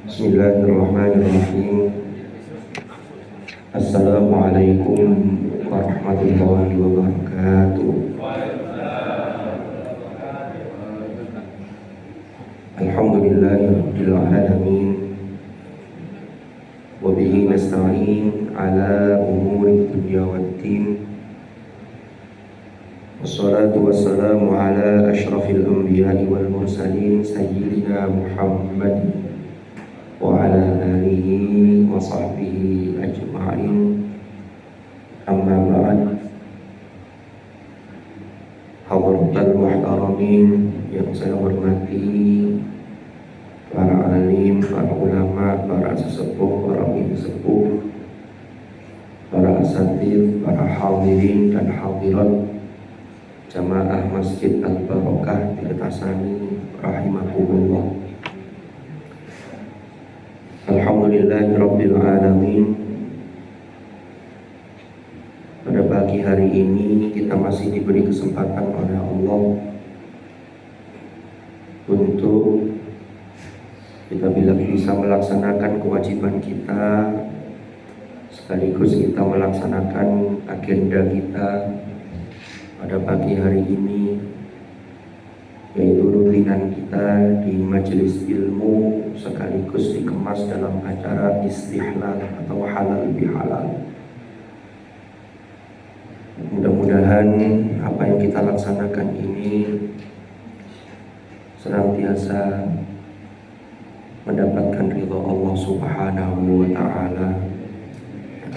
Bismillahirrahmanirrahim. Assalamualaikum warahmatullahi wabarakatuh. Alhamdulillahirabbil alamin. Wa bihi nasta'in ala umuri dunya waddin. Wassalatu wassalamu ala asyrafil anbiya'i wal mursalin sayyidina Muhammad wa ala alihi wa sahbihi ajma'in. Amma ba'd. Hadratal muhtaramin yang saya hormati, para alim, para ulama, para sesepuh, para ibu sepuh, para asatidz, para hadirin dan hadirat jamaah Masjid Al-Barokah Tirtasani rahimakumullah. Alhamdulillahirabbil alamin. Pada pagi hari ini kita masih diberi kesempatan oleh Allah untuk kita bisa melaksanakan kewajiban kita, sekaligus kita melaksanakan agenda kita pada pagi hari ini, yaitu rutinan kita di majelis ilmu sekaligus dikemas dalam acara istihlal atau halal bihalal. Mudah-mudahan apa yang kita laksanakan ini senantiasa mendapatkan ridha Allah Subhanahu wa ta'ala.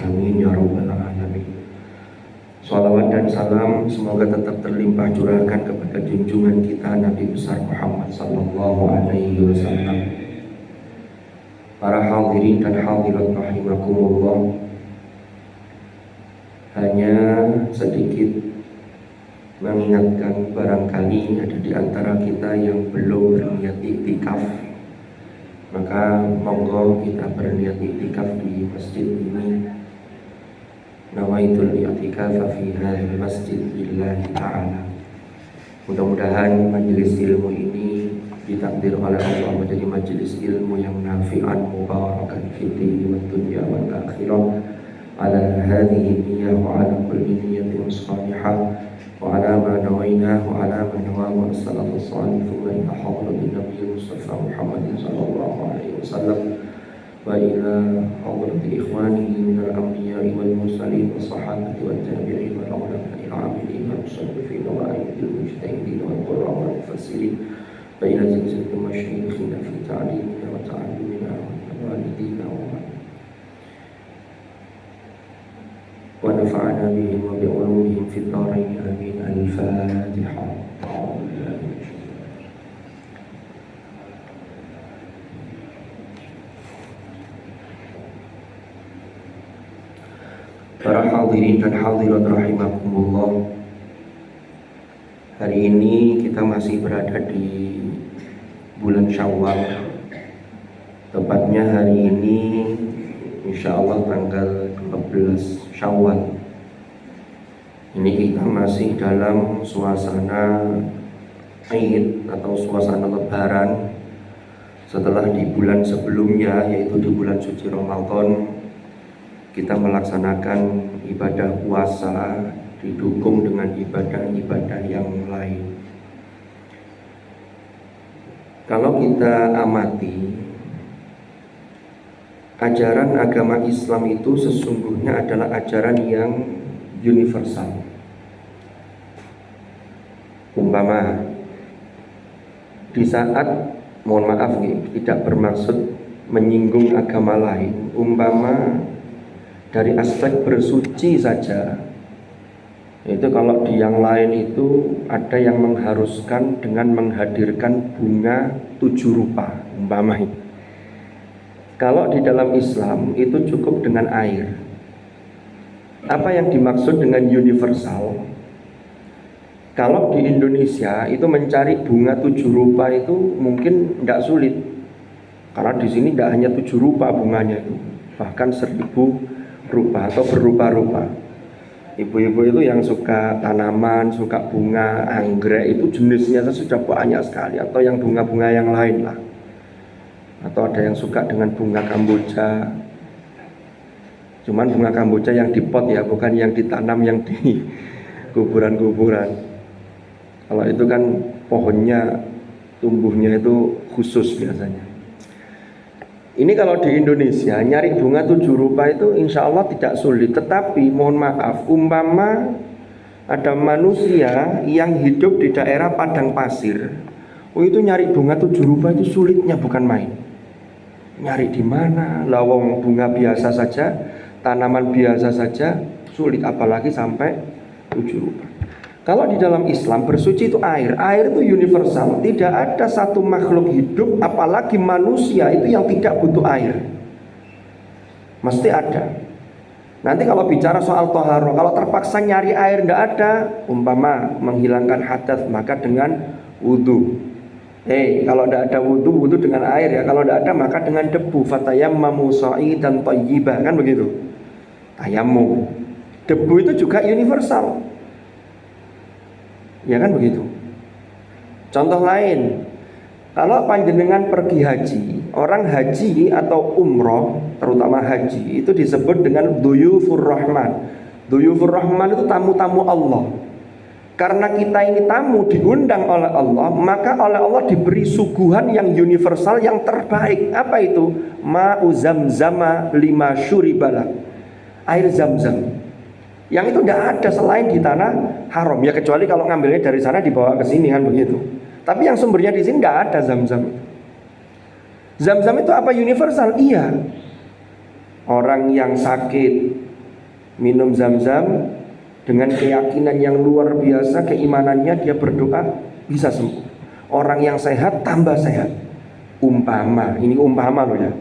Amin ya rabbal alamin. Salawat dan salam semoga tetap terlimpah curahkan kepada junjungan kita Nabi besar Muhammad sallallahu alaihi wasallam. Para hadirin dan hadirat rahimakumullah, hanya sedikit mengingatkan, barangkali ada di antara kita yang belum berniat iktikaf, maka monggo kita berniat iktikaf di masjid ini. Nawaitul i'tikafa fi hadzal masjid lillahi ta'ala. Mudah-mudahan majelis ilmu ini ditakdir oleh Allah menjadi majelis ilmu yang nafi'an mubarakan fid din wad dunya wal akhirah. Ala hadhihi niyyah wa ala kulli niyyatin salihah wa ala ma nawainahu wa ala ma nawahu as-salatu as-salih thumma ila hadratin Nabi Mustafa Muhammad sallallahu alaihi wasallam wa ila hadrati ikhwanihi minal anbiya'i wal mursalin was sahabati wat tabi'in wal ulama'i al-'amilin wal musannifin wa a'immil mujtahidin wal qurra wal mufassirin wa ila zilzalatil masyayikhina fi ta'limina wa ta'allumina wa walidina wa nafa'ana bihim wa bi'ulumihim fid dharain amin. Al-Fatihah. Para hadirin dan hadirat rahimakumullah, hari ini kita masih berada di bulan Syawal. Tepatnya hari ini insya Allah tanggal 12 Syawal. Ini kita masih dalam suasana Aid atau suasana Lebaran, setelah di bulan sebelumnya, yaitu di bulan suci Ramadan, kita melaksanakan ibadah puasa didukung dengan ibadah-ibadah yang lain. Kalau kita amati, ajaran agama Islam itu sesungguhnya adalah ajaran yang universal. Umpama di saat, mohon maaf nih, tidak bermaksud menyinggung agama lain, umpama dari aspek bersuci saja, itu kalau di yang lain itu ada yang mengharuskan dengan menghadirkan bunga 7 rupa umpama itu. Kalau di dalam Islam itu cukup dengan air. Apa yang dimaksud dengan universal? Kalau di Indonesia itu mencari bunga 7 rupa itu mungkin tidak sulit, karena di sini tidak hanya 7 rupa bunganya itu, bahkan 1000 rupa atau berupa-rupa. Ibu-ibu itu yang suka tanaman, suka bunga, anggrek, itu jenisnya sudah banyak sekali, atau yang bunga-bunga yang lain lah. atau ada yang suka dengan bunga kamboja. Cuman bunga kamboja yang di pot ya, bukan yang ditanam yang di kuburan-kuburan. Kalau itu kan pohonnya tumbuhnya itu khusus biasanya. Ini kalau di Indonesia nyari bunga 7 rupa itu insya Allah tidak sulit. Tetapi mohon maaf, umpama ada manusia yang hidup di daerah padang pasir, itu nyari bunga 7 rupa itu sulitnya bukan main. Nyari di mana? Lawang bunga biasa saja, tanaman biasa saja sulit, apalagi sampai 7 rupa. Kalau di dalam Islam bersuci itu air. Air itu universal. Tidak ada satu makhluk hidup, apalagi manusia itu yang tidak butuh air. Mesti ada. Nanti kalau bicara soal toharo, kalau terpaksa nyari air tidak ada, umpama menghilangkan hadas, maka dengan wudhu. Kalau tidak ada wudhu, wudhu dengan air ya. Kalau tidak ada maka dengan debu. Fatayammamu sa'idan thayyibah, kan begitu. Tayammum. Debu itu juga universal. Ya kan begitu. Contoh lain, kalau panjenengan pergi haji, orang haji atau umroh, terutama haji, itu disebut dengan duyufur rahman. Duyufur rahman itu tamu-tamu Allah. Karena kita ini tamu diundang oleh Allah, maka oleh Allah diberi suguhan yang universal yang terbaik. Apa itu? Ma'u zamzama lima syuribala. Air zam-zam. Yang itu tidak ada selain di tanah haram. Ya kecuali kalau ngambilnya dari sana dibawa ke sini kan begitu. Tapi yang sumbernya di sini tidak ada zam-zam. Zam-zam itu apa? Universal? Iya. Orang yang sakit minum zam-zam dengan keyakinan yang luar biasa, keimanannya, dia berdoa bisa sembuh. Orang yang sehat tambah sehat. Umpama, ini umpama loh ya,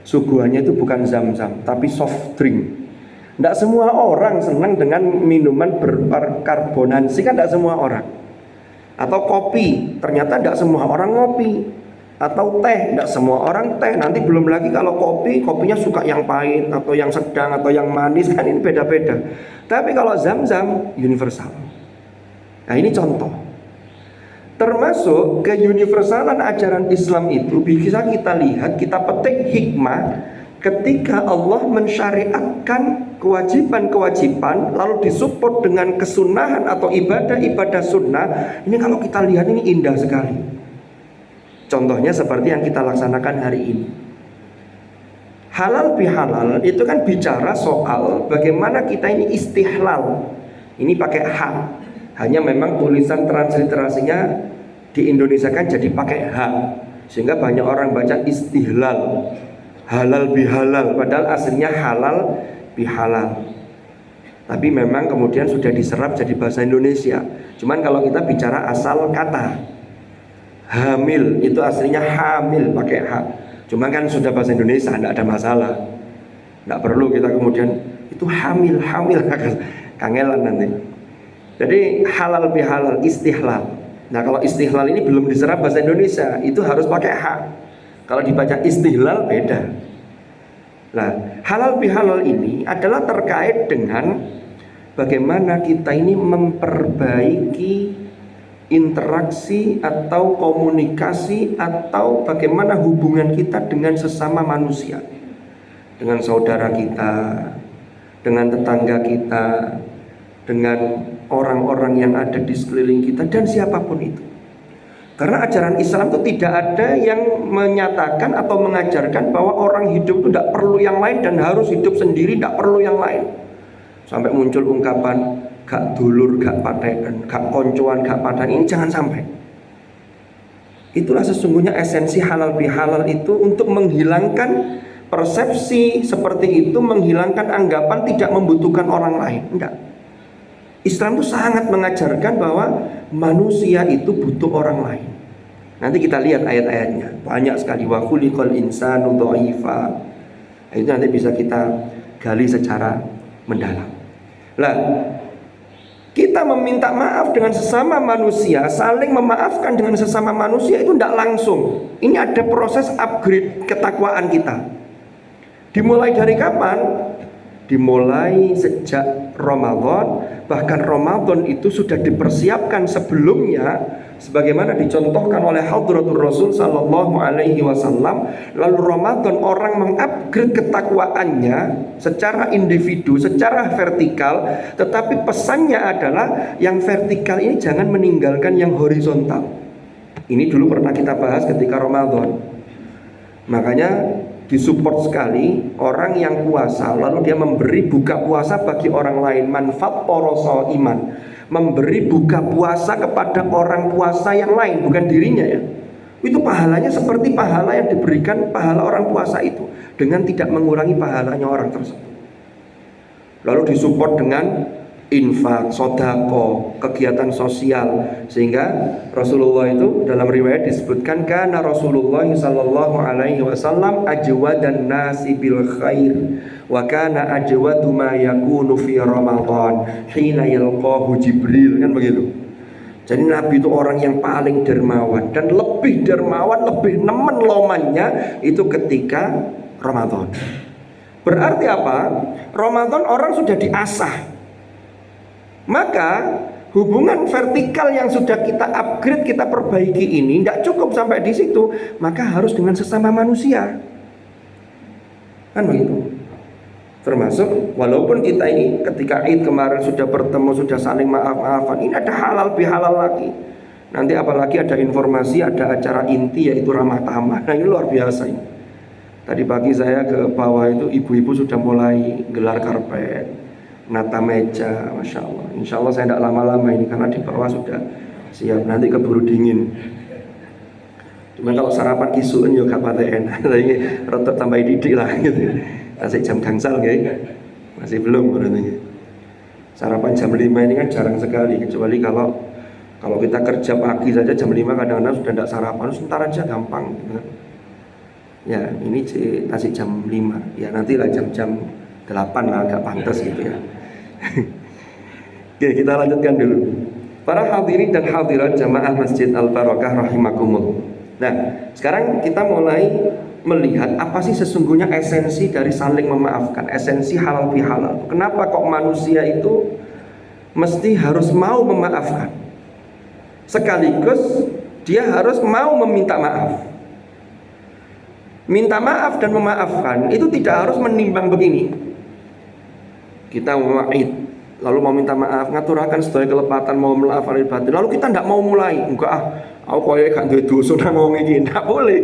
suguhannya itu bukan zam-zam tapi soft drink. Tidak semua orang senang dengan minuman berkarbonasi, kan tidak semua orang. Atau kopi, ternyata tidak semua orang ngopi. Atau teh, tidak semua orang teh. Nanti belum lagi kalau kopi, kopinya suka yang pahit atau yang sedang atau yang manis, kan ini beda-beda. Tapi kalau zam-zam universal. Nah ini contoh. Termasuk keuniversalan ajaran Islam itu bisa kita lihat, kita petik hikmah ketika Allah mensyariatkan kewajiban-kewajiban lalu disupport dengan kesunahan atau ibadah-ibadah sunnah. Ini kalau kita lihat ini indah sekali. Contohnya seperti yang kita laksanakan hari ini. Halal bihalal itu kan bicara soal bagaimana kita ini istihlal. Ini pakai H. Hanya memang tulisan transliterasinya di Indonesia kan jadi pakai H, sehingga banyak orang baca istihlal. Halal bihalal, padahal aslinya halal bihalal. Tapi memang kemudian sudah diserap jadi bahasa Indonesia. Cuman kalau kita bicara asal kata, hamil itu aslinya hamil pakai H. Cuman kan sudah bahasa Indonesia, tidak ada masalah. Tidak perlu kita kemudian itu hamil kangelan nanti. Jadi halal bihalal, istihlal. Nah kalau istihlal ini belum diserap bahasa Indonesia, itu harus pakai H. Kalau dibaca istihlal beda. Nah, halal bihalal ini adalah terkait dengan bagaimana kita ini memperbaiki interaksi atau komunikasi atau bagaimana hubungan kita dengan sesama manusia, dengan saudara kita, dengan tetangga kita, dengan orang-orang yang ada di sekeliling kita dan siapapun itu. Karena ajaran Islam itu tidak ada yang menyatakan atau mengajarkan bahwa orang hidup itu tidak perlu yang lain dan harus hidup sendiri, tidak perlu yang lain. Sampai muncul ungkapan gak dulur, gak paten, gak koncoan, gak paten. Ini jangan sampai. Itulah sesungguhnya esensi halal bihalal itu, untuk menghilangkan persepsi seperti itu, menghilangkan anggapan tidak membutuhkan orang lain. Enggak. Islam itu sangat mengajarkan bahwa manusia itu butuh orang lain. Nanti kita lihat ayat-ayatnya, banyak sekali. Wa khuliqal insanu dha'ifa. Itu nanti bisa kita gali secara mendalam. Lah, kita meminta maaf dengan sesama manusia, saling memaafkan dengan sesama manusia itu tidak langsung. Ini ada proses upgrade ketakwaan kita. Dimulai dari kapan? Dimulai sejak Ramadan. Bahkan Ramadan itu sudah dipersiapkan sebelumnya sebagaimana dicontohkan oleh Hadratur Rasul sallallahu alaihi wasallam. Lalu Ramadan orang mengupgrade ketakwaannya secara individu, secara vertikal, tetapi pesannya adalah yang vertikal ini jangan meninggalkan yang horizontal. Ini dulu pernah kita bahas ketika Ramadan. Makanya disupport sekali orang yang puasa lalu dia memberi buka puasa bagi orang lain, manfaat poroso iman, memberi buka puasa kepada orang puasa yang lain, bukan dirinya ya. Itu pahalanya seperti pahala yang diberikan pahala orang puasa itu, dengan tidak mengurangi pahalanya orang tersebut. Lalu disupport dengan infak, sodako, kegiatan sosial, sehingga Rasulullah itu dalam riwayat disebutkan karena Rasulullah sallallahu alaihi wasallam ajwadan nasi bil khair wa kana ajwadu ma yakunu fi Ramadan hina yalqahu Jibril, kan begitu. Jadi Nabi itu orang yang paling dermawan, dan lebih dermawan, lebih nemen lomannya itu ketika Ramadan. Berarti apa? Ramadan orang sudah diasah. Maka hubungan vertikal yang sudah kita upgrade, kita perbaiki ini tidak cukup sampai di situ, maka harus dengan sesama manusia. Kan begitu. Termasuk walaupun kita ini ketika Id kemarin sudah bertemu, sudah saling maaf-maafan, ini ada halal bihalal lagi. Nanti apalagi ada informasi, ada acara inti yaitu ramah tamah. Nah ini luar biasa ini. Tadi pagi saya ke bawah itu ibu-ibu sudah mulai gelar karpet, nata meja, masya Allah. Insya Allah saya tidak lama-lama ini karena di bawah sudah siap, nanti keburu dingin. Cuma kalau sarapan kisuun ya gak pati enak, tapi rotot tambah didik lah gitu. Masih jam gangsal guys, masih belum berarti. Sarapan jam 5 ini kan jarang sekali, kecuali kalau kita kerja pagi saja jam 5 kadang-kadang sudah tidak sarapan, sebentar aja gampang gitu. Ya ini nasi jam 5, ya nantilah jam-jam 8 lah agak pantas gitu ya. Oke, kita lanjutkan dulu. Para hadirin dan hadirat jamaah Masjid Al-Barakah rahimakumullah. Nah, sekarang kita mulai melihat apa sih sesungguhnya esensi dari saling memaafkan, esensi halal bihalal. Kenapa kok manusia itu mesti harus mau memaafkan, sekaligus dia harus mau meminta maaf. Minta maaf dan memaafkan itu tidak harus menimbang begini. Kita mau Id, lalu mau minta maaf, ngaturakan sedaya kelepatan, mau melaafkan batin, lalu kita tidak mau mulai. Enggak aku koyo gak duwe dosa nang wong iki, enggak boleh.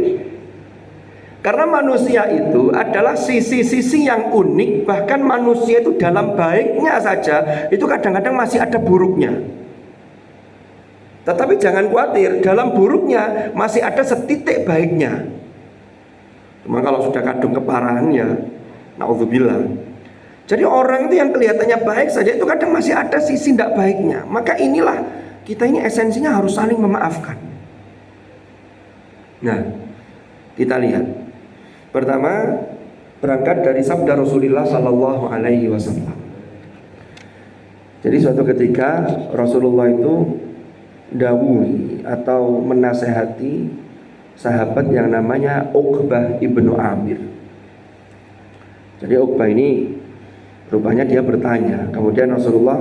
Karena manusia itu adalah sisi-sisi yang unik. Bahkan manusia itu dalam baiknya saja itu kadang-kadang masih ada buruknya. Tetapi jangan khawatir, dalam buruknya masih ada setitik baiknya. Cuma kalau sudah kadung keparahannya, naudzubillah. Jadi orang itu yang kelihatannya baik saja itu kadang masih ada sisi tidak baiknya. Maka inilah kita ini esensinya harus saling memaafkan. Nah, kita lihat. Pertama, berangkat dari sabda Rasulullah sallallahu alaihi wasallam. Jadi suatu ketika Rasulullah itu dawuhi atau menasehati sahabat yang namanya Uqbah ibnu Amir. Jadi Uqbah ini rupanya dia bertanya, kemudian Rasulullah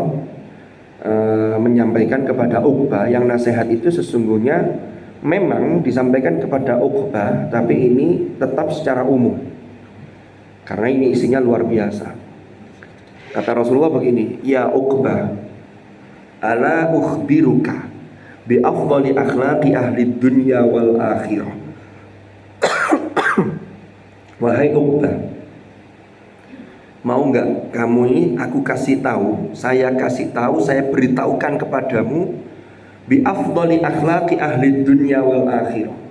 menyampaikan kepada Uqbah yang nasihat itu sesungguhnya memang disampaikan kepada Uqbah, tapi ini tetap secara umum karena ini isinya luar biasa. Kata Rasulullah begini, ya Uqbah, ala ukhbiruka bi afdali akhlaqi ahli dunya wal akhirah. Wahai Uqbah, mau enggak kamu ini aku kasih tahu, saya beritahukan kepadamu bi afdali akhlaqi ahli dunya wal akhirah.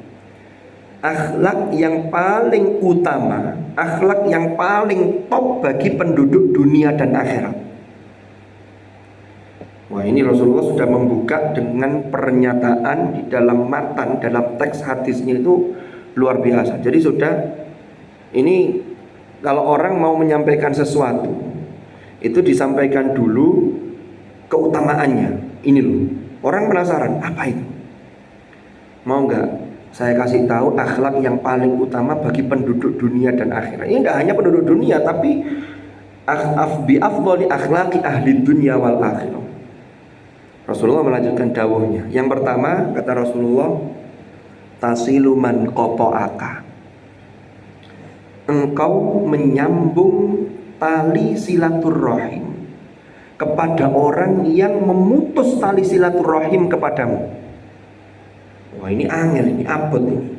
Akhlak yang paling utama, akhlak yang paling top bagi penduduk dunia dan akhirat. Wah, ini Rasulullah sudah membuka dengan pernyataan di dalam matan, dalam teks hadisnya itu luar biasa. Jadi sudah, ini kalau orang mau menyampaikan sesuatu itu disampaikan dulu keutamaannya. Ini loh, orang penasaran apa itu? Mau nggak saya kasih tahu akhlak yang paling utama bagi penduduk dunia dan akhirat. Ini tidak hanya penduduk dunia, tapi bi afdali akhlaqi ahli dunya wal akhirah. Rasulullah melanjutkan dawuhnya. Yang pertama kata Rasulullah, tasiluman qata'aka. Engkau menyambung tali silaturahim kepada orang yang memutus tali silaturahim kepadamu. Wah, ini angel, ini abot ini.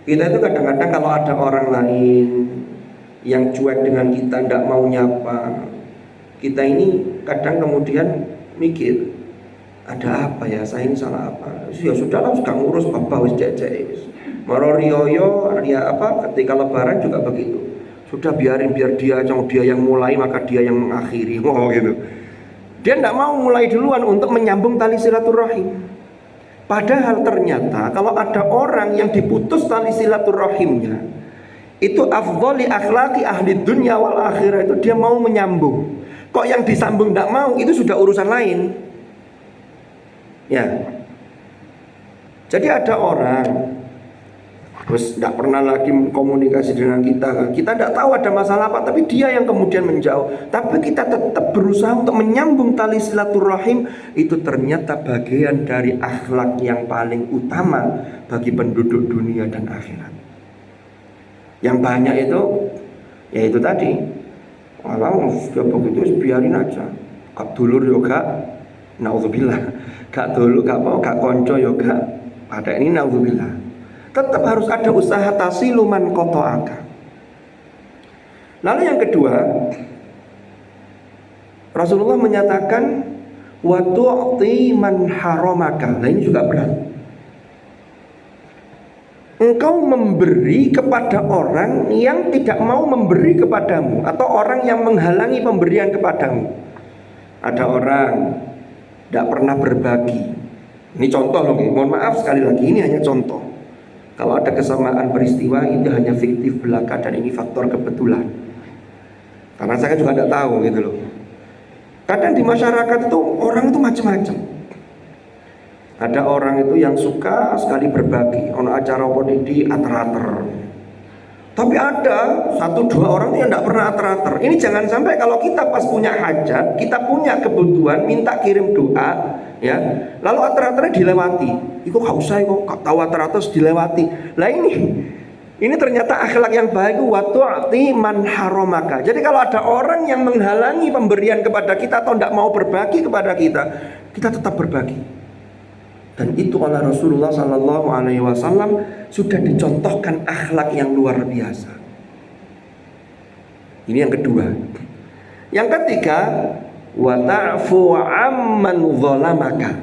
Kita itu kadang-kadang kalau ada orang lain yang cuek dengan kita, tidak mau nyapa, kita ini kadang kemudian mikir, ada apa ya, saya ini salah apa? Ya sudahlah, sudah ngurus bapak wis jajai. Maro riyoyo ria apa ketika lebaran juga begitu. Sudah biar dia yang mulai maka dia yang mengakhiri. Oh gitu. Dia tidak mau mulai duluan untuk menyambung tali silaturahim. Padahal ternyata kalau ada orang yang diputus tali silaturahimnya, itu afdhali akhlaqi ahli dunya wal akhirah, itu dia mau menyambung. Kok yang disambung tidak mau, itu sudah urusan lain. Ya. Jadi ada orang terus tidak pernah lagi komunikasi dengan kita. Kita tidak tahu ada masalah apa, tapi dia yang kemudian menjauh. Tapi kita tetap berusaha untuk menyambung tali silaturahim. Itu ternyata bagian dari akhlak yang paling utama bagi penduduk dunia dan akhirat. Yang banyak itu, ya itu tadi. Kalau sudah begitu biarin aja. Kak dulur yoga, naudzubillah. Kak dulur, kak konco yoga. Pada ini naudzubillah. Tetap harus ada usaha tasiluman qata'aka. Lalu yang kedua, Rasulullah menyatakan wa tu'ti man haramaka. Nah ini juga berat. Engkau memberi kepada orang yang tidak mau memberi kepadamu, atau orang yang menghalangi pemberian kepadamu. Ada orang tidak pernah berbagi. Ini contoh loh, mohon maaf sekali lagi, ini hanya contoh. Kalau ada kesamaan peristiwa, itu hanya fiktif belaka dan ini faktor kebetulan. Karena saya juga tidak tahu gitu loh. Kadang di masyarakat itu orang itu macam-macam. Ada orang itu yang suka sekali berbagi, ono acara politik ater-ater. Tapi ada 1-2 orang yang tidak pernah ater-ater. Ini jangan sampai kalau kita pas punya hajat, kita punya kebutuhan, minta kirim doa, ya, lalu ater-aternya dilewati. Iku gak usah, kok tahu ater-ater dilewati. Lah ini ternyata akhlak yang baik, wa tu'ti man haramaka. Jadi kalau ada orang yang menghalangi pemberian kepada kita atau tidak mau berbagi kepada kita, kita tetap berbagi. Dan itu oleh Rasulullah SAW sudah dicontohkan akhlak yang luar biasa. Ini yang kedua. Yang ketiga, wa ta'fu amman zalamaka.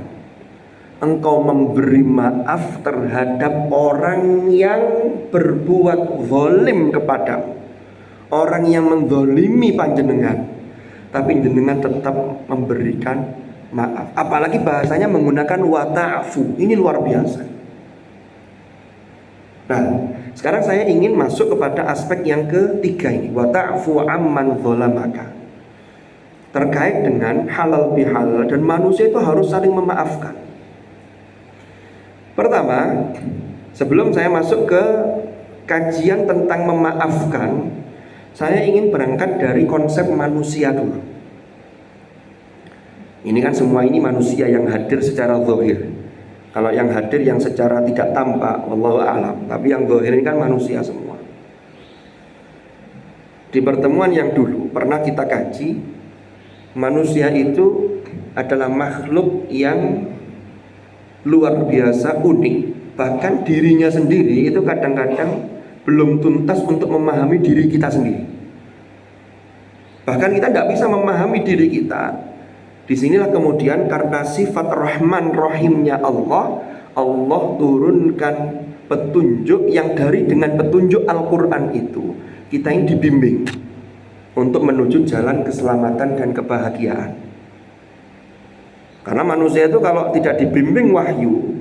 Engkau memberi maaf terhadap orang yang berbuat zalim kepadamu, orang yang menzalimi panjenengan, tapi jenengan tetap memberikan maaf. Apalagi bahasanya menggunakan wa ta'fu. Ini luar biasa. Nah, sekarang saya ingin masuk kepada aspek yang ketiga ini, wa ta'fu amman zalamaka. Terkait dengan halal bihalal, dan manusia itu harus saling memaafkan. Pertama, sebelum saya masuk ke kajian tentang memaafkan, saya ingin berangkat dari konsep manusia dulu. Ini kan semua ini manusia yang hadir secara zahir. Kalau yang hadir yang secara tidak tampak, wallahu a'lam. Tapi yang zahir ini kan manusia semua. Di pertemuan yang dulu pernah kita kaji, manusia itu adalah makhluk yang luar biasa unik. Bahkan dirinya sendiri itu kadang-kadang belum tuntas untuk memahami diri kita sendiri. Bahkan kita tidak bisa memahami diri kita. Disinilah kemudian karena sifat Rahman Rahimnya Allah, Allah turunkan petunjuk yang dari dengan petunjuk Al-Quran itu kita ini dibimbing untuk menuju jalan keselamatan dan kebahagiaan. Karena manusia itu kalau tidak dibimbing wahyu,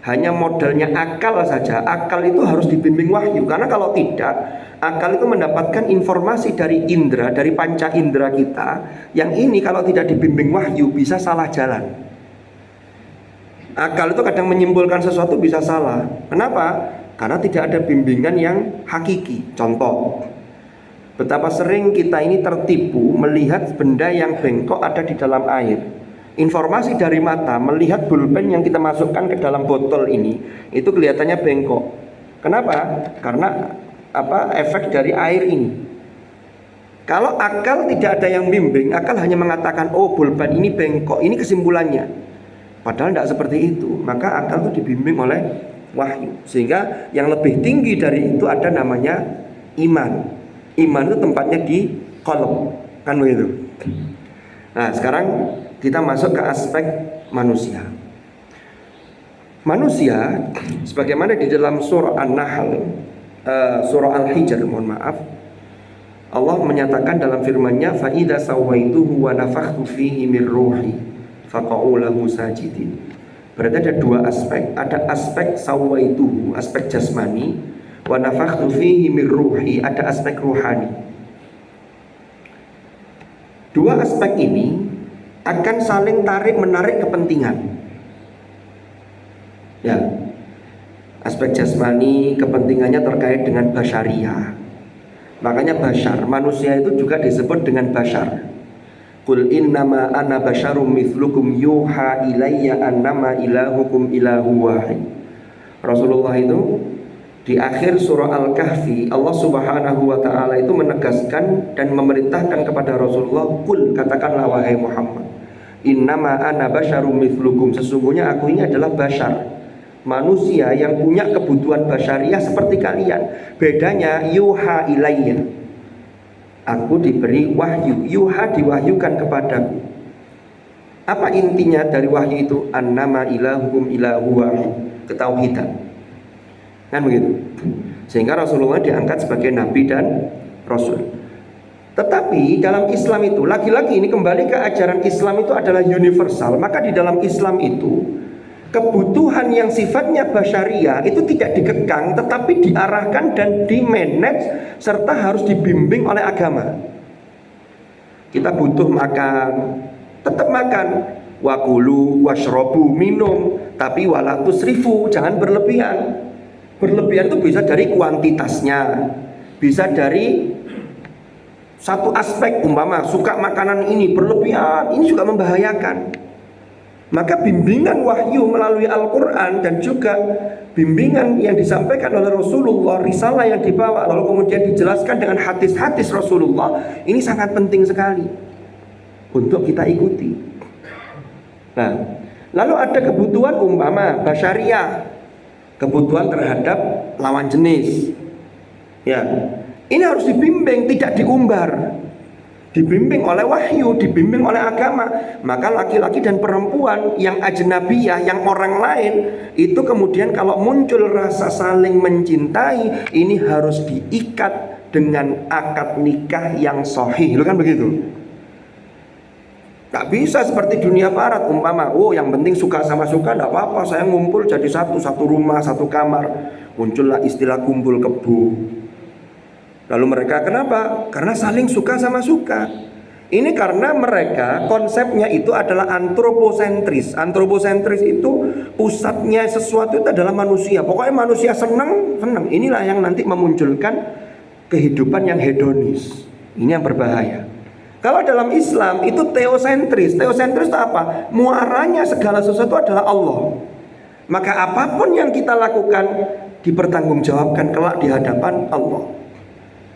hanya modalnya akal saja. Akal itu harus dibimbing wahyu. Karena kalau tidak, akal itu mendapatkan informasi dari indera, dari panca indera kita, yang ini kalau tidak dibimbing wahyu bisa salah jalan. Akal itu kadang menyimpulkan sesuatu bisa salah. Kenapa? Karena tidak ada bimbingan yang hakiki. Contoh, betapa sering kita ini tertipu melihat benda yang bengkok ada di dalam air. Informasi dari mata melihat pulpen yang kita masukkan ke dalam botol ini itu kelihatannya bengkok. Kenapa? Karena efek dari air ini. Kalau akal tidak ada yang bimbing, akal hanya mengatakan oh pulpen ini bengkok, ini kesimpulannya. Padahal tidak seperti itu. Maka akal itu dibimbing oleh wahyu. Sehingga yang lebih tinggi dari itu ada namanya iman. Iman itu tempatnya di qalb, kan begitu. Nah, sekarang kita masuk ke aspek manusia. Manusia, sebagaimana di dalam surah An-Nahl, surah Al-Hijr, mohon maaf, Allah menyatakan dalam firman-Nya, fa idza sawaituhu wa nafakhtu fihi min ruhi faqa'u lahu sajidin. Berarti ada dua aspek, ada aspek sawaituhu, aspek jasmani, wa nafakhtu fihi min ruhi, ada aspek ruhani. Dua aspek ini akan saling tarik-menarik kepentingan. Ya, aspek jasmani kepentingannya terkait dengan basyariah. Makanya bashar, manusia itu juga disebut dengan bashar. Qul innama ana basyarum mithlukum yuha ilayya annama ilahukum ilahu wahid. Rasulullah itu di akhir surah Al-Kahfi, Allah Subhanahu wa taala itu menegaskan dan memerintahkan kepada Rasulullah, "Qul," katakanlah wahai Muhammad, "innama ana basyarum mithlukum." Sesungguhnya aku ini adalah bashar, manusia yang punya kebutuhan basyariah seperti kalian. Bedanya yuha ilayya, aku diberi wahyu. Yuha diwahyukan kepadaku. Apa intinya dari wahyu itu? Annama ilahukum ilahu wahid, ketauhidan. Kan begitu. Sehingga Rasulullah diangkat sebagai nabi dan rasul. Tetapi dalam Islam itu, lagi-lagi ini kembali ke ajaran Islam itu adalah universal. Maka di dalam Islam itu kebutuhan yang sifatnya basyariah itu tidak dikekang, tetapi diarahkan dan dimanage serta harus dibimbing oleh agama. Kita butuh makan, tetap makan. Wakulu washrobu, minum, tapi wala tusrifu, jangan berlebihan. Berlebihan itu bisa dari kuantitasnya, bisa dari satu aspek, umpama suka makanan ini berlebihan, ini juga membahayakan. Maka bimbingan wahyu melalui Al-Quran dan juga bimbingan yang disampaikan oleh Rasulullah, risalah yang dibawa lalu kemudian dijelaskan dengan hadis-hadis Rasulullah, ini sangat penting sekali untuk kita ikuti. Nah, lalu ada kebutuhan umpama basyariah, kebutuhan terhadap lawan jenis. Ya, ini harus dibimbing, tidak diumbar. Dibimbing oleh wahyu, dibimbing oleh agama. Maka laki-laki dan perempuan yang ajnabiyah, yang orang lain, itu kemudian kalau muncul rasa saling mencintai, ini harus diikat dengan akad nikah yang sahih. Itu kan begitu. Tak bisa seperti dunia barat, umpama, oh yang penting suka sama suka, tidak apa-apa, saya ngumpul jadi satu rumah, satu kamar. Muncullah istilah kumpul kebo. Lalu mereka kenapa? Karena saling suka sama suka. Ini karena mereka konsepnya itu adalah antroposentris. Antroposentris itu pusatnya sesuatu itu adalah manusia. Pokoknya manusia senang. Inilah yang nanti memunculkan kehidupan yang hedonis. Ini yang berbahaya. Kalau dalam Islam itu teosentris. Teosentris itu apa? Muaranya segala sesuatu adalah Allah. Maka apapun yang kita lakukan dipertanggungjawabkan kelak di hadapan Allah.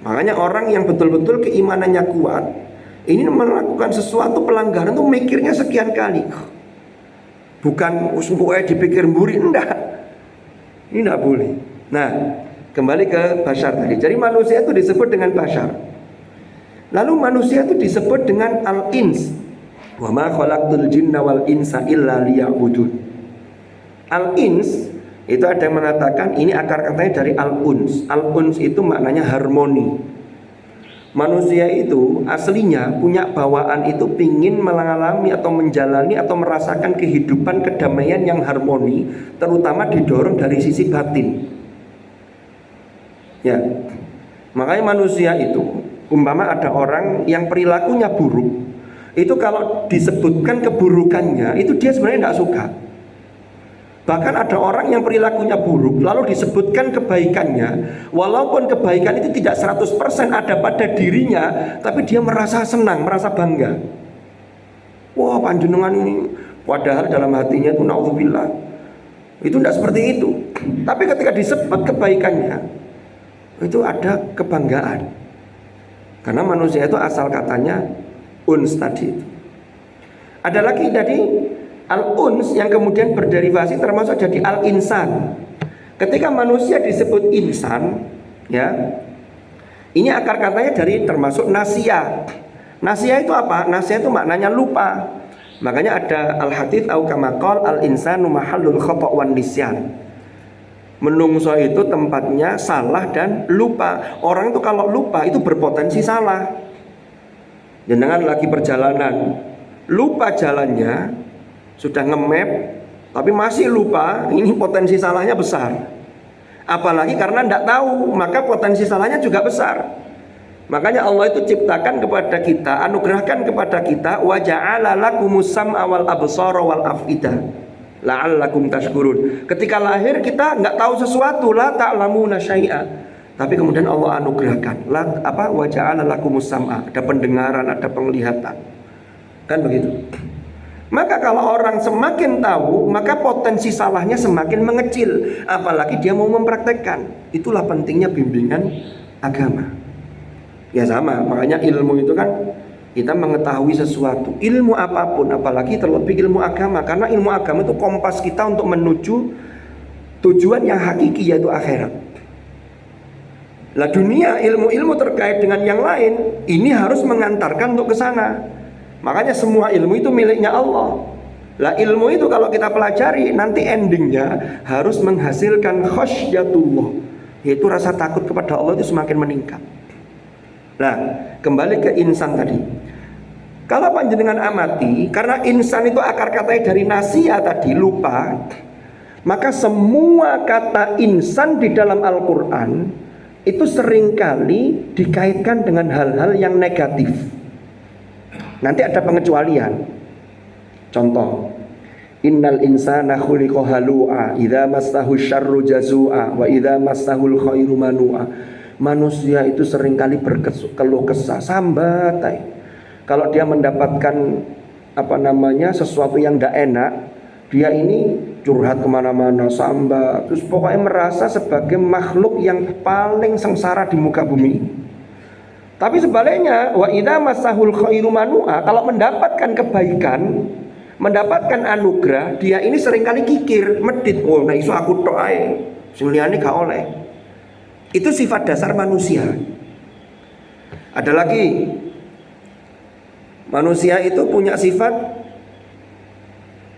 Makanya orang yang betul-betul keimanannya kuat, ini melakukan sesuatu pelanggaran tuh mikirnya sekian kali. Bukan pokoknya dipikir mburi, enggak. Ini enggak boleh. Nah, kembali ke bashar tadi. Jadi manusia itu disebut dengan bashar. Lalu manusia itu disebut dengan al-ins. Wa ma khalaqtul jinna wal insa illa liya'budun. Al-ins itu ada yang mengatakan ini akar katanya dari al-uns. Al-uns itu maknanya harmoni. Manusia itu aslinya punya bawaan itu pingin mengalami atau menjalani atau merasakan kehidupan kedamaian yang harmoni, terutama didorong dari sisi batin. Ya, makanya manusia itu, umpama ada orang yang perilakunya buruk, itu kalau disebutkan keburukannya, itu dia sebenarnya tidak suka. Bahkan ada orang yang perilakunya buruk lalu disebutkan kebaikannya, walaupun kebaikan itu tidak 100% ada pada dirinya, tapi dia merasa senang, merasa bangga. Wah, panjenengan ini, padahal dalam hatinya itu naudzubillah. Itu tidak seperti itu. Tapi ketika disebut kebaikannya, itu ada kebanggaan. Karena manusia itu asal katanya uns tadi itu. Ada lagi tadi al-uns yang kemudian berderivasi termasuk jadi al-insan. Ketika manusia disebut insan, ya, ini akar katanya dari termasuk nasia. Nasia itu apa? Nasia itu maknanya lupa. Makanya ada al-hadits au kama qol al-insanu mahallul khata' wan nisyan. Menungso itu tempatnya salah dan lupa. Orang itu kalau lupa itu berpotensi salah. Jenengan lagi perjalanan, lupa jalannya, sudah nge-map tapi masih lupa, ini potensi salahnya besar. Apalagi karena tidak tahu, maka potensi salahnya juga besar. Makanya Allah itu ciptakan kepada kita, anugerahkan kepada kita, wa ja'ala lakumus sam'a wal absara wal af'idah la'allakum tashkurun. Ketika lahir kita nggak tahu sesuatu, la ta'lamuna syai'a. Tapi kemudian Allah anugerahkan, wa ja'ala lakumus sam'a, ada pendengaran, ada penglihatan. Kan begitu. Maka kalau orang semakin tahu, maka potensi salahnya semakin mengecil. Apalagi dia mau mempraktekkan. Itulah pentingnya bimbingan agama. Ya sama, makanya ilmu itu kan kita mengetahui sesuatu, ilmu apapun, apalagi terlebih ilmu agama. Karena ilmu agama itu kompas kita untuk menuju tujuan yang hakiki, yaitu akhirat. Lah dunia, ilmu-ilmu terkait dengan yang lain, ini harus mengantarkan untuk ke sana. Makanya semua ilmu itu miliknya Allah. Lah ilmu itu kalau kita pelajari, nanti endingnya harus menghasilkan khasyatullah, yaitu rasa takut kepada Allah itu semakin meningkat. Nah, kembali ke insan tadi. Kalau panjenengan amati, karena insan itu akar katanya dari nasia tadi, lupa, maka semua kata insan di dalam Al-Quran itu seringkali dikaitkan dengan hal-hal yang negatif. Nanti ada pengecualian. Contoh, innal insana khuliqa halu'a idza massahu syarru jazua wa idza massahul khairu manua. Manusia itu seringkali berkeluh kesah, sambat. Kalau dia mendapatkan sesuatu yang tidak enak, dia ini curhat kemana-mana, sambat. Terus pokoknya merasa sebagai makhluk yang paling sengsara di muka bumi ini. Tapi sebaliknya, wa idza massahul khairu manua, kalau mendapatkan kebaikan, mendapatkan anugerah, dia ini seringkali kikir, medit. Oh, nah iso aku tok ae, sing liyane gak oleh. Itu sifat dasar manusia. Ada lagi, manusia itu punya sifat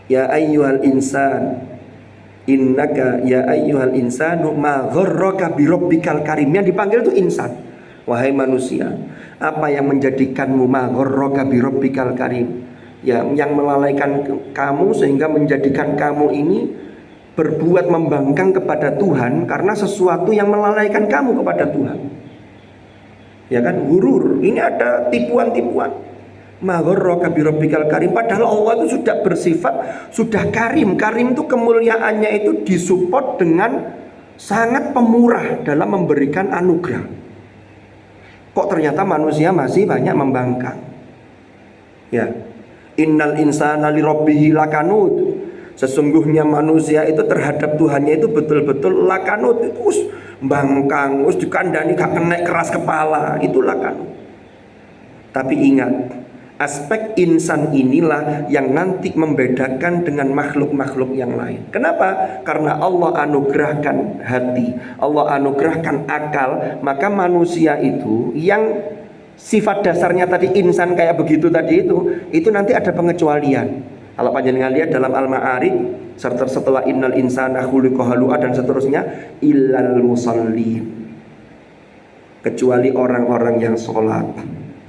ya ayyuhal insan innaka ya ayyuhal insanu ma gharraka bi rabbikal karim. Yang dipanggil itu insan. Wahai manusia, apa yang menjadikanmu ma gharraka bi rabbikal karim, yang melalaikan kamu sehingga menjadikan kamu ini berbuat membangkang kepada Tuhan karena sesuatu yang melalaikan kamu kepada Tuhan. Ya kan, gurur. Ini ada tipuan-tipuan. Ma gharraka bi rabbikal karim, padahal Allah itu sudah bersifat sudah karim. Karim itu kemuliaannya itu disupport dengan sangat pemurah dalam memberikan anugerah. Kok ternyata manusia masih banyak membangkang. Ya. Innal insana li rabbihi lakanud. Sesungguhnya manusia itu terhadap Tuhannya itu betul-betul lakanut. Itu bangkang, dikandani gak kena keras kepala, itu lakanut. Tapi ingat, aspek insan inilah yang nanti membedakan dengan makhluk-makhluk yang lain. Kenapa? Karena Allah anugerahkan hati, Allah anugerahkan akal. Maka manusia itu yang sifat dasarnya tadi insan kayak begitu tadi itu nanti ada pengecualian. Kalau panjenengan lihat dalam Al-Ma'arij, serta setelah innal insana khuliqa halu'a dan seterusnya, illal musallin, kecuali orang-orang yang sholat.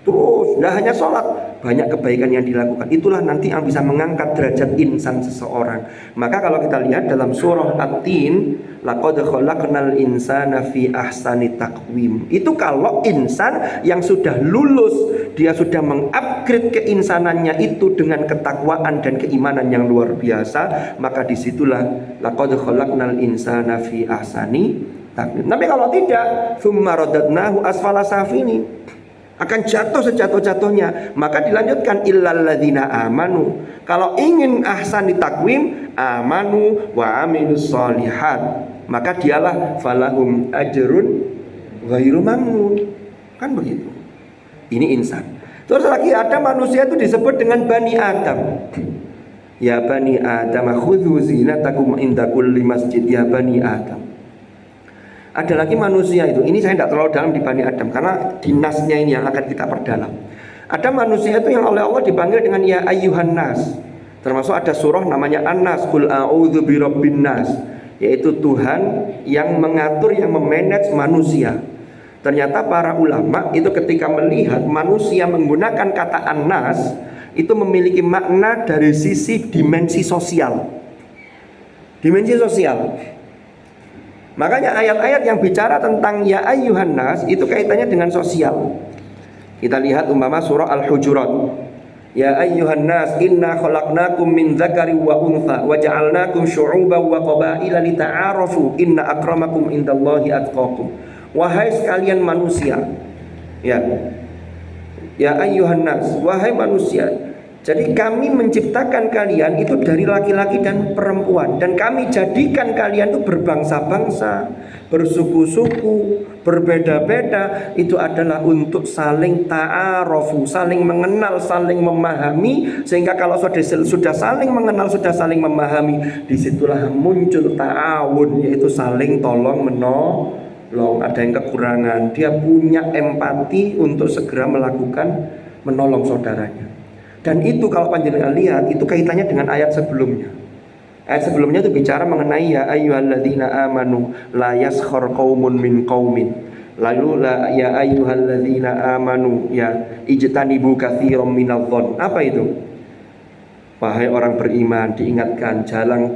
Terus, tidak hanya sholat, banyak kebaikan yang dilakukan. Itulah nanti yang bisa mengangkat derajat insan seseorang. Maka kalau kita lihat dalam surah At-Tin, laqad khalaqnal insana fi ahsani taqwim. Itu kalau insan yang sudah lulus, dia sudah mengupgrade keinsanannya itu dengan ketakwaan dan keimanan yang luar biasa, maka disitulah laqad khalaqnal insana fi ahsani taqwim. Tapi kalau tidak, tsumma radadnahu asfala safilin, akan jatuh sejatuh-jatuhnya. Maka dilanjutkan illal ladzina amanu. Kalau ingin ahsani takwim, amanu wa amilus sholihat, maka dialah falahum ajrun ghairu mamnun. Kan begitu. Ini insan. Terus lagi ada manusia itu disebut dengan Bani Adam. Ya Bani Adam khudhu zinatakum inda kulli masjid. Ya Bani Adam. Ada lagi manusia itu. Ini saya tidak terlalu dalam di Bani Adam karena dinasnya ini yang akan kita perdalam. Ada manusia itu yang oleh Allah dipanggil dengan ya ayyuhan nas. Termasuk ada surah namanya An-Nas, qul a'udzu birabbin nas, yaitu Tuhan yang mengatur, yang memanage manusia. Ternyata para ulama itu ketika melihat manusia menggunakan kata An-Nas itu memiliki makna dari sisi dimensi sosial. Dimensi sosial. Makanya ayat-ayat yang bicara tentang ya ayyuhan nas itu kaitannya dengan sosial. Kita lihat umpama surah Al-Hujurat. Ya ayyuhan nas inna khalaqnakum min dzakari wa untha wa ja'alnakum syu'uban wa qabaila lita'arafu inna akramakum indallahi atqakum. Wahai sekalian manusia. Ya. Ya ayyuhan nas, wahai manusia. Jadi kami menciptakan kalian itu dari laki-laki dan perempuan, dan kami jadikan kalian itu berbangsa-bangsa, bersuku-suku, berbeda-beda. Itu adalah untuk saling ta'arofu, saling mengenal, saling memahami. Sehingga kalau sudah saling mengenal, sudah saling memahami, disitulah muncul ta'awun, yaitu saling tolong menolong. Ada yang kekurangan, dia punya empati untuk segera melakukan menolong saudaranya. Dan itu kalau panjenengan lihat, itu kaitannya dengan ayat sebelumnya. Ayat sebelumnya itu bicara mengenai ya ayyuhalladzina amanu la yaskhar qaumun min qaumin. Lalu la ya ayyuhalladzina amanu ya ijtanibu katsiran minadh-dhon. Apa itu? Wahai orang beriman, diingatkan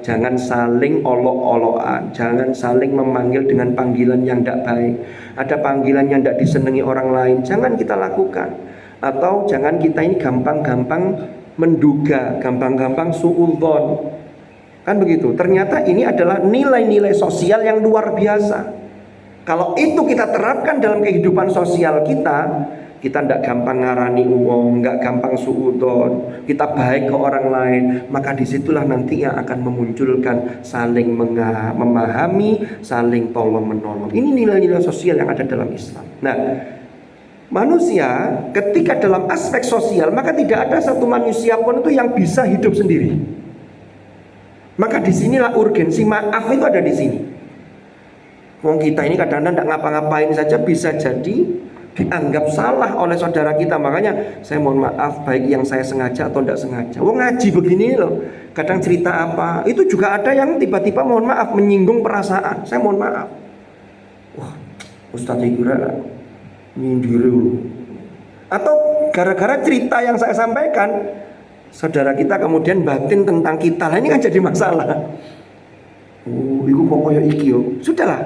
jangan saling olok-olokan, jangan saling memanggil dengan panggilan yang tidak baik. Ada panggilan yang tidak disenangi orang lain, jangan kita lakukan. Atau jangan kita ini gampang-gampang menduga, gampang-gampang suudzon. Kan begitu. Ternyata ini adalah nilai-nilai sosial yang luar biasa. Kalau itu kita terapkan dalam kehidupan sosial kita tidak gampang ngarani uang, nggak gampang suudzon, kita baik ke orang lain, maka disitulah nanti yang akan memunculkan saling memahami, saling tolong menolong. Ini nilai-nilai sosial yang ada dalam Islam. Nah, manusia ketika dalam aspek sosial, maka tidak ada satu manusia pun itu yang bisa hidup sendiri. Maka disinilah urgensi maaf itu ada di sini. Wong kita ini kadang-kadang tidak ngapa-ngapain saja bisa jadi dianggap salah oleh saudara kita. Makanya saya mohon maaf baik yang saya sengaja atau tidak sengaja. Wong ngaji begini loh, kadang cerita apa itu juga ada yang tiba-tiba mohon maaf menyinggung perasaan. Saya mohon maaf. Wah, Ustaz kira nyindir. Atau gara-gara cerita yang saya sampaikan, saudara kita kemudian batin tentang kita. Nah, ini kan jadi masalah. Oh, iku pokoknya iki yo. Sudahlah.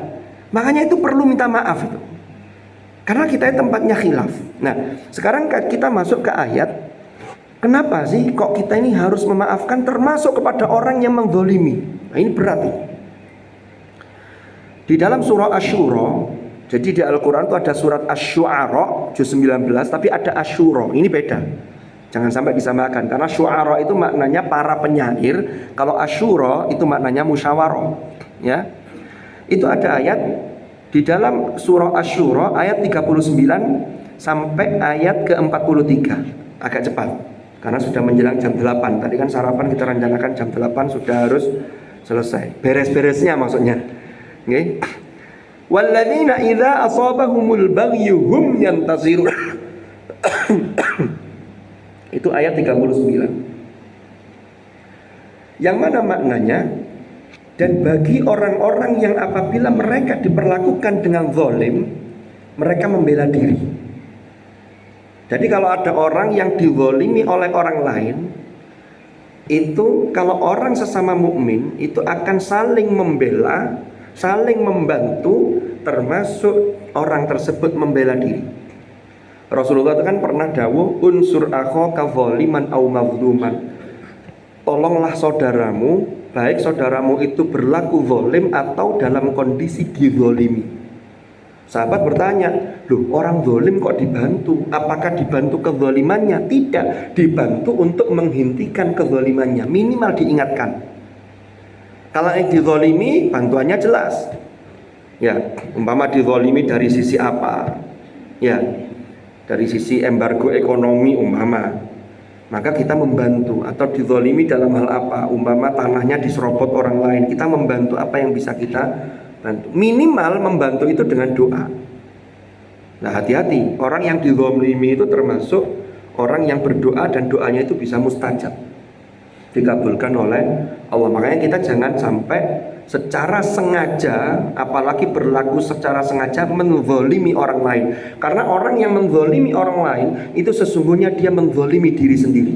Makanya itu perlu minta maaf itu. Karena kita tempatnya khilaf. Nah, sekarang kita masuk ke ayat. Kenapa sih kok kita ini harus memaafkan termasuk kepada orang yang menzalimi? Nah, ini berat ini. Di dalam surah Asy-Syura, jadi di Al-Qur'an itu ada surat Asy-Syu'ara juz 19, tapi ada Asy-Syura. Ini beda. Jangan sampai disamakan karena Syu'ara itu maknanya para penyair, kalau Asy-Syura itu maknanya musyawarah, ya. Itu ada ayat di dalam surah Asy-Syura ayat 39 sampai ayat ke-43. Agak cepat karena sudah menjelang jam 8. Tadi kan sarapan kita rencanakan jam 8 sudah harus selesai. Beres-beresnya maksudnya. Nggih. Walladzina idza asabahumul baghyu hum yantasirun. Itu ayat 39. Yang mana maknanya? Dan bagi orang-orang yang apabila mereka diperlakukan dengan zalim, mereka membela diri. Jadi kalau ada orang yang dizalimi oleh orang lain, itu kalau orang sesama mukmin itu akan saling membela, saling membantu, termasuk orang tersebut membela diri. Rasulullah itu kan pernah dawuh unsur akhaka zaliman au mazluman. Tolonglah saudaramu, baik saudaramu itu berlaku zalim atau dalam kondisi dizalimi. Sahabat bertanya, loh orang zalim kok dibantu? Apakah dibantu kezalimannya? Tidak, dibantu untuk menghentikan kezalimannya, minimal diingatkan. Kalau yang dizalimi, bantuannya jelas. Ya, umpama dizalimi dari sisi apa? Ya, dari sisi embargo ekonomi umpama, maka kita membantu. Atau dizalimi dalam hal apa? Umpama tanahnya diserobot orang lain, kita membantu apa yang bisa kita bantu. Minimal membantu itu dengan doa. Nah, hati-hati, orang yang dizalimi itu termasuk orang yang berdoa dan doanya itu bisa mustajab, dikabulkan oleh Allah. Makanya kita jangan sampai secara sengaja, apalagi berlaku secara sengaja menzalimi orang lain. Karena orang yang menzalimi orang lain itu sesungguhnya dia menzalimi diri sendiri.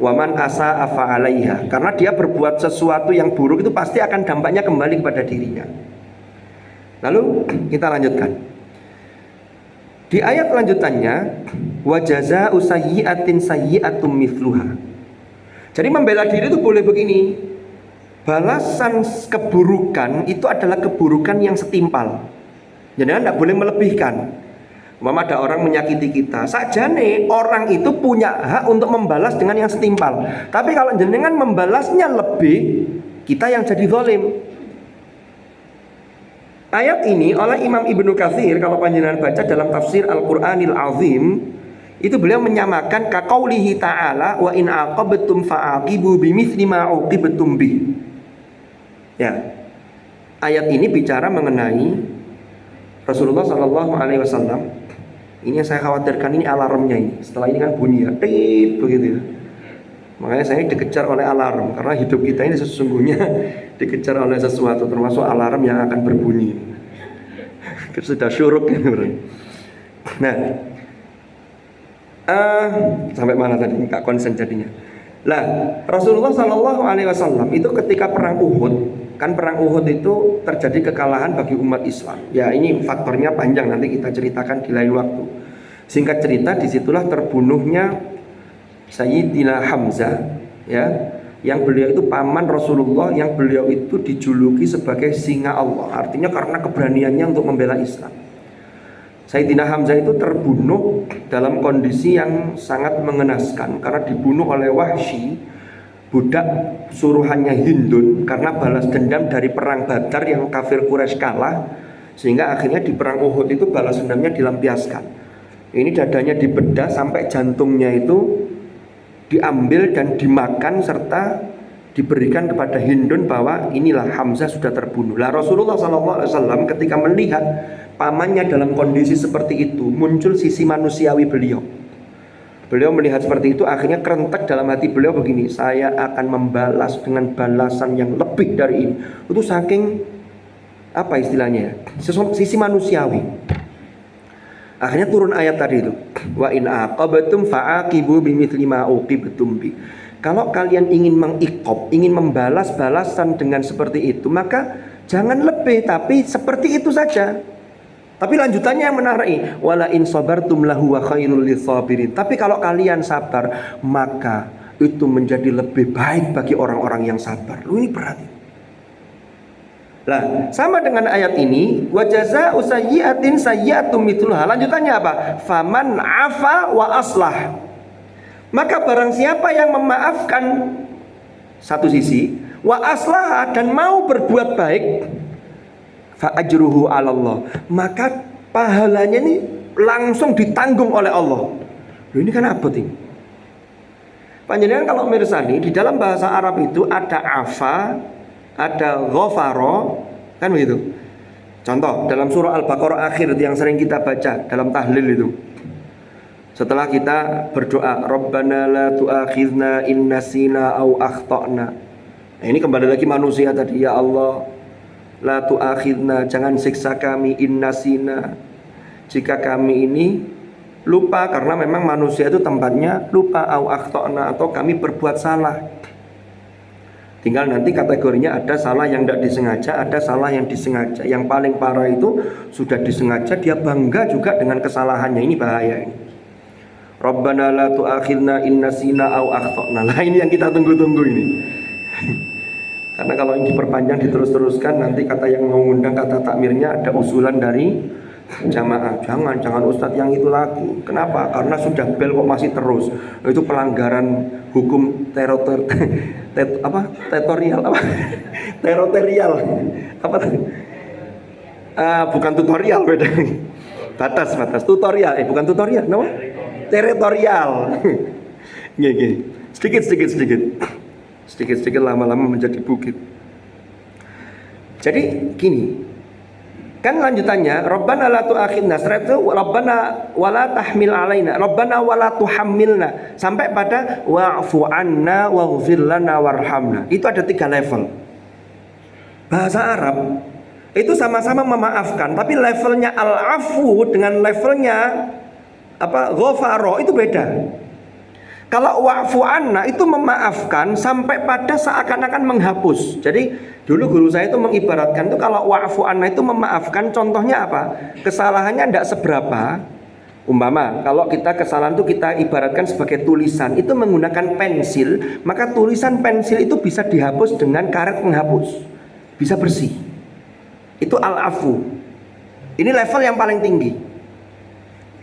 Waman asa afa alaiha, karena dia berbuat sesuatu yang buruk itu pasti akan dampaknya kembali kepada dirinya. Lalu kita lanjutkan di ayat lanjutannya, wa jazaa'u sayyi'atin sayyi'atum mithluha. Jadi membela diri itu boleh begini, balasan keburukan itu adalah keburukan yang setimpal. Jadi tidak boleh melebihkan. Umpama ada orang menyakiti kita, sajane orang itu punya hak untuk membalas dengan yang setimpal. Tapi kalau jenengan membalasnya lebih, kita yang jadi zalim. Ayat ini oleh Imam Ibnu Katsir, kalau panjenengan baca dalam tafsir Al-Qur'anil Azim, itu beliau menyamakan kaqaulihi ta'ala wa in aqabtum fa'aqibu bimithli ma uqibtum bih. Ya. Ayat ini bicara mengenai Rasulullah sallallahu alaihi wasallam. Ini yang saya khawatirkan, ini alarmnya ini. Setelah ini kan bunyi ya, tit begitu ya. Makanya saya dikejar oleh alarm, karena hidup kita ini sesungguhnya dikejar oleh sesuatu, termasuk alarm yang akan berbunyi. Sudah syuruk ya. Nah, sampai mana tadi? Nggak konsen jadinya. Lah, Rasulullah Shallallahu Alaihi Wasallam itu ketika perang Uhud, kan perang Uhud itu terjadi kekalahan bagi umat Islam. Ya, ini faktornya panjang, nanti kita ceritakan di lain waktu. Singkat cerita, disitulah terbunuhnya Sayyidina Hamzah, ya, yang beliau itu paman Rasulullah, yang beliau itu dijuluki sebagai singa Allah. Artinya karena keberaniannya untuk membela Islam. Sayyidina Hamzah itu terbunuh dalam kondisi yang sangat mengenaskan karena dibunuh oleh Wahsy, budak suruhannya Hindun, karena balas dendam dari perang Badar yang kafir Quraisy kalah, sehingga akhirnya di perang Uhud itu balas dendamnya dilampiaskan. Ini dadanya dibedah sampai jantungnya itu diambil dan dimakan serta diberikan kepada Hindun bahwa inilah Hamzah sudah terbunuh. Lah Rasulullah SAW ketika melihat pamannya dalam kondisi seperti itu, muncul sisi manusiawi beliau. Beliau melihat seperti itu, akhirnya kerentek dalam hati beliau begini, saya akan membalas dengan balasan yang lebih dari ini. Itu saking apa istilahnya, sisi manusiawi. Akhirnya turun ayat tadi itu, wa in aqabtum fa'aqibu bimithli ma uqibtum bi. Kalau kalian ingin mengiqab, ingin membalas balasan dengan seperti itu, maka jangan lebih, tapi seperti itu saja. Tapi lanjutannya yang menarik, wala in sabartum lahu wa khairul lisabirin. Tapi kalau kalian sabar, maka itu menjadi lebih baik bagi orang-orang yang sabar. Lu ini berarti. Lah, sama dengan ayat ini, wa jazaa'u sayyi'atin sayyi'atum mithluha. Lanjutannya apa? Faman 'afa wa aslah. Maka barang siapa yang memaafkan satu sisi, wa aslah dan mau berbuat baik, fa ajruhu 'ala Allah. Maka pahalanya ini langsung ditanggung oleh Allah. Loh, ini kan apa ting? Panjenengan kalau mirsani di dalam bahasa Arab itu ada afa, ada ghafaro, kan begitu. Contoh dalam surah Al-Baqarah akhir yang sering kita baca dalam tahlil itu. Setelah kita berdoa, Rabbana la tu'akhidna in nasina au akhtana. Nah, ini kembali lagi manusia tadi, ya Allah, la tu'akhidna, jangan siksa kami in nasina, jika kami ini lupa, karena memang manusia itu tempatnya lupa, au akhtana, atau kami berbuat salah. Tinggal nanti kategorinya ada salah yang tidak disengaja, ada salah yang disengaja. Yang paling parah itu sudah disengaja, dia bangga juga dengan kesalahannya. Ini bahaya ini. Rabbana la tu'akhidna in nasina au akhtana. Nah, ini yang kita tunggu-tunggu ini. Karena kalau ini diperpanjang diterus-teruskan, nanti kata yang mau ngundang kata takmirnya ada usulan dari jamaah, jangan Ustadz yang itu lagi. Kenapa? Karena sudah bel kok masih terus. Itu pelanggaran hukum teritorial apa bukan tutorial, beda. batas tutorial, bukan tutorial, no? Teritorial. Gini. Sedikit lama-lama menjadi bukit. Jadi gini, kan lanjutannya, Rabbana la tu'akhidna, setelah itu Rabbana wala tahmil alaina, Rabbana wala tuhammilna, sampai pada wa'fu anna waghfir lana warhamna. Itu ada 3 level. Bahasa Arab itu sama-sama memaafkan, tapi levelnya al-afu dengan levelnya ghafaro itu beda. Kalau wa'fu anna itu memaafkan sampai pada seakan-akan menghapus. Jadi dulu guru saya itu mengibaratkan itu kalau wa'fu anna itu memaafkan, contohnya apa? Kesalahannya tidak seberapa. Umpama kalau kita kesalahan itu kita ibaratkan sebagai tulisan, itu menggunakan pensil, maka tulisan pensil itu bisa dihapus dengan karet penghapus, bisa bersih. Itu al-afu. Ini level yang paling tinggi.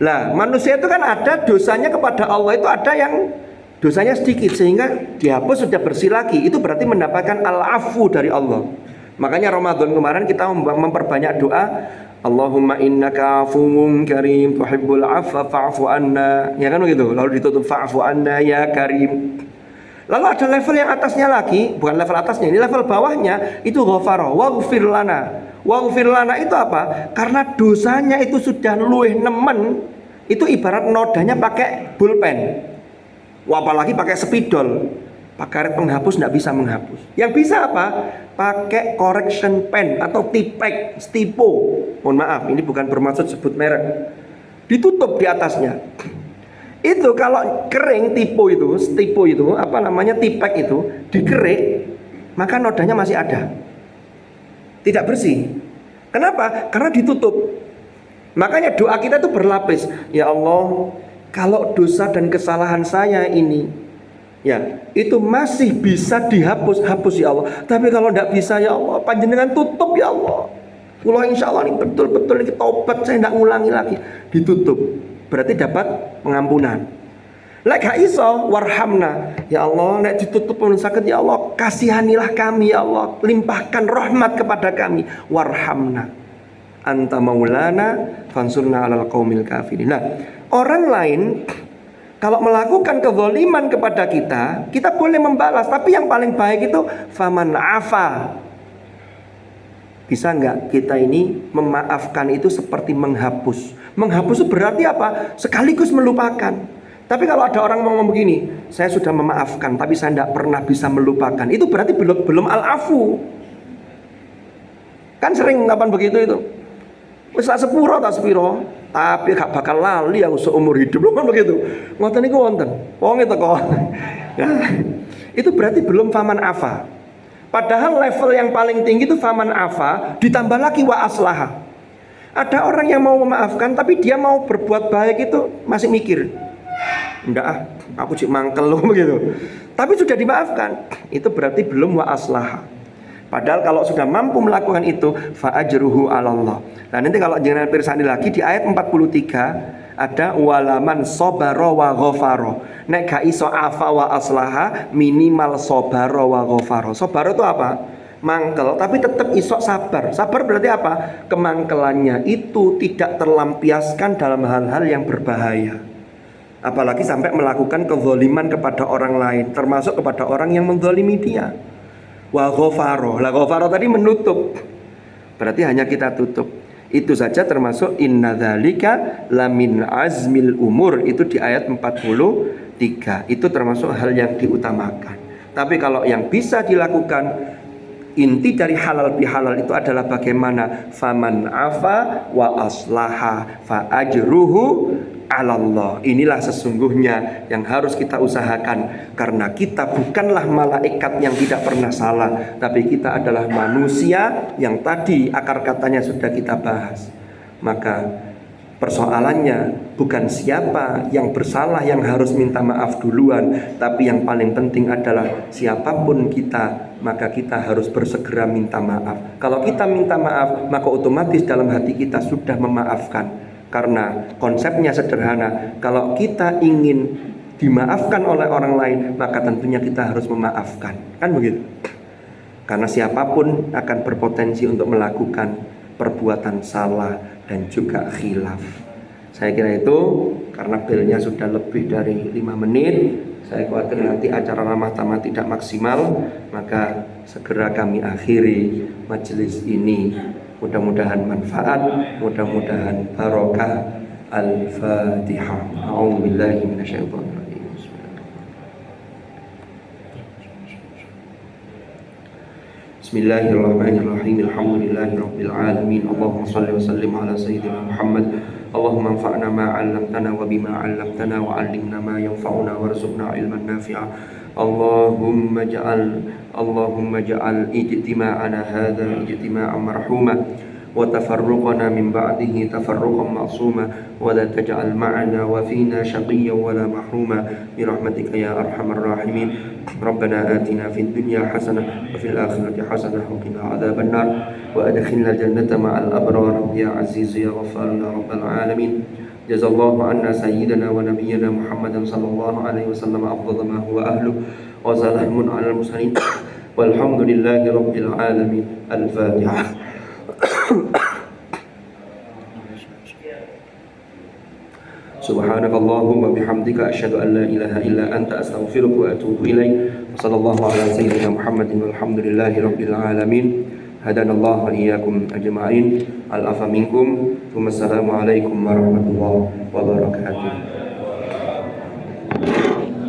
Lah, manusia itu kan ada dosanya kepada Allah, itu ada yang dosanya sedikit sehingga dihapus sudah bersih lagi. Itu berarti mendapatkan al-afu dari Allah. Makanya Ramadan kemarin kita memperbanyak doa, Allahumma innaka afuwun karim tuhibbul afwa fa'fu anna. Ya kan begitu. Lalu ditutup fa'fu anna ya karim. Lalu ada level yang atasnya lagi, bukan level atasnya, ini level bawahnya, itu ghafara waghfir lana. Waghfir lana itu apa? Karena dosanya itu sudah luwih nemen, itu ibarat nodanya pakai pulpen. Apalagi pakai spidol, pakai penghapus tidak bisa menghapus. Yang bisa apa? Pakai correction pen atau tipek, stipo. Mohon maaf, ini bukan bermaksud sebut merek. Ditutup di atasnya. Itu kalau kering stipo itu tipek itu dikerik, maka nodanya masih ada. Tidak bersih. Kenapa? Karena ditutup. Makanya doa kita itu berlapis. Ya Allah, kalau dosa dan kesalahan saya ini, ya itu masih bisa dihapus, hapus ya Allah. Tapi kalau tidak bisa ya Allah, panjenengan tutup ya Allah. Kalau insya Allah ini betul-betul ini taubat, saya tidak ngulangi lagi. Ditutup. Berarti dapat pengampunan. Lek gak iso warhamna, ya Allah, nek ditutup pun sakit ya Allah, kasihanilah kami ya Allah, limpahkan rahmat kepada kami, warhamna anta maulana fansurna alal qaumil kafirin. Nah, orang lain kalau melakukan kezaliman kepada kita, kita boleh membalas, tapi yang paling baik itu faman afa. Bisa enggak kita ini memaafkan itu seperti menghapus. Menghapus itu berarti apa? Sekaligus melupakan. Tapi kalau ada orang mau ngomong begini, saya sudah memaafkan tapi saya tidak pernah bisa melupakan, itu berarti belum al-afu. Kan sering kapan begitu itu. Wis tak sepuro tak sepiro, tapi gak bakal lali aku seumur hidup. Loh kan begitu. Ngoten niku wonten. Wong itu kok. Nah, itu berarti belum faman afa. Padahal level yang paling tinggi itu faman afa, ditambah lagi wa aslaha. Ada orang yang mau memaafkan tapi dia mau berbuat baik itu masih mikir. Enggak aku cik mangkel loh begitu. Tapi sudah dimaafkan, itu berarti belum wa aslaha. Padahal kalau sudah mampu melakukan itu, fa ajruhu 'ala Allah. Nah, nanti kalau jangan pirsani lagi di ayat 43 ada walaman sabara wa ghafara. Nek gak iso afa wa aslaha, minimal sabara wa ghafara. Sabara itu apa? Mangkel tapi tetap iso sabar. Sabar berarti apa? Kemangkelannya itu tidak terlampiaskan dalam hal-hal yang berbahaya. Apalagi sampai melakukan kezaliman kepada orang lain, termasuk kepada orang yang menzalimi dia. Wa ghafara. Lah ghafara tadi menutup. Berarti hanya kita tutup. Itu saja termasuk inna dzalika lamin azmil umur, itu di ayat 43. Itu termasuk hal yang diutamakan. Tapi kalau yang bisa dilakukan, inti dari halal bihalal itu adalah bagaimana faman afa wa aslaha fa ajruhu 'ala Allah. Inilah sesungguhnya yang harus kita usahakan, karena kita bukanlah malaikat yang tidak pernah salah, tapi kita adalah manusia yang tadi akar katanya sudah kita bahas. Maka Persoalannya bukan siapa yang bersalah yang harus minta maaf duluan, tapi yang paling penting adalah siapapun kita, maka kita harus bersegera minta maaf. Kalau kita minta maaf, maka otomatis dalam hati kita sudah memaafkan. Karena konsepnya sederhana, kalau kita ingin dimaafkan oleh orang lain, maka tentunya kita harus memaafkan. Kan begitu? Karena siapapun akan berpotensi untuk melakukan perbuatan salah dan juga khilaf. Saya kira itu, karena belnya sudah lebih dari 5 menit, saya khawatir nanti acara ramah tamah tidak maksimal, maka segera kami akhiri majelis ini. Mudah-mudahan manfaat, mudah-mudahan barokah. Al-Fatihah. A'udzubillahi minasyaitonir rajim. Bismillahirrahmanirrahim. Alhamdulillahirabbil alamin. Allahumma shalli wa sallim ala sayyidina Muhammad. Allahumma anfa'na ma 'allamtana wa bima 'allamtana wa 'allimna ma yanfa'una warzuqna 'ilman nafi'a. Allahumma ja'al ijtima'ana hadha ijtima'an marhuma wa tafarruqana min ba'dihi tafarruqan ma'suma wa la taj'al ma'ana wa fina shaqiyyan wa la mahruma bi rahmatika ya arhamar rahimin. Rabbana atina fid dunya hasanah wa fil akhirati hasanah wa qina adzaban nar wa adkhilna jannata ma'al abrar ya aziz ya ghaffar ya rabbal alamin. Jazallahu anna sayyidana wa nabiyyana Muhammadan sallallahu alaihi wasallam afdhala ma huwa ahlu wa salamun alal mursalin walhamdulillahi rabbil alamin. Al-Fatihah. Subhanakallahumma bihamdika asyhadu an la ilaha illa anta astaghfiruka wa atubu ilaik. Wassallallahu ala sayyidina Muhammadin walhamdulillahi rabbil alamin. Hadanallahu wa iyyakum ajma'in. Al-afa minkum. Wassalamu alaikum warahmatullahi wabarakatuh.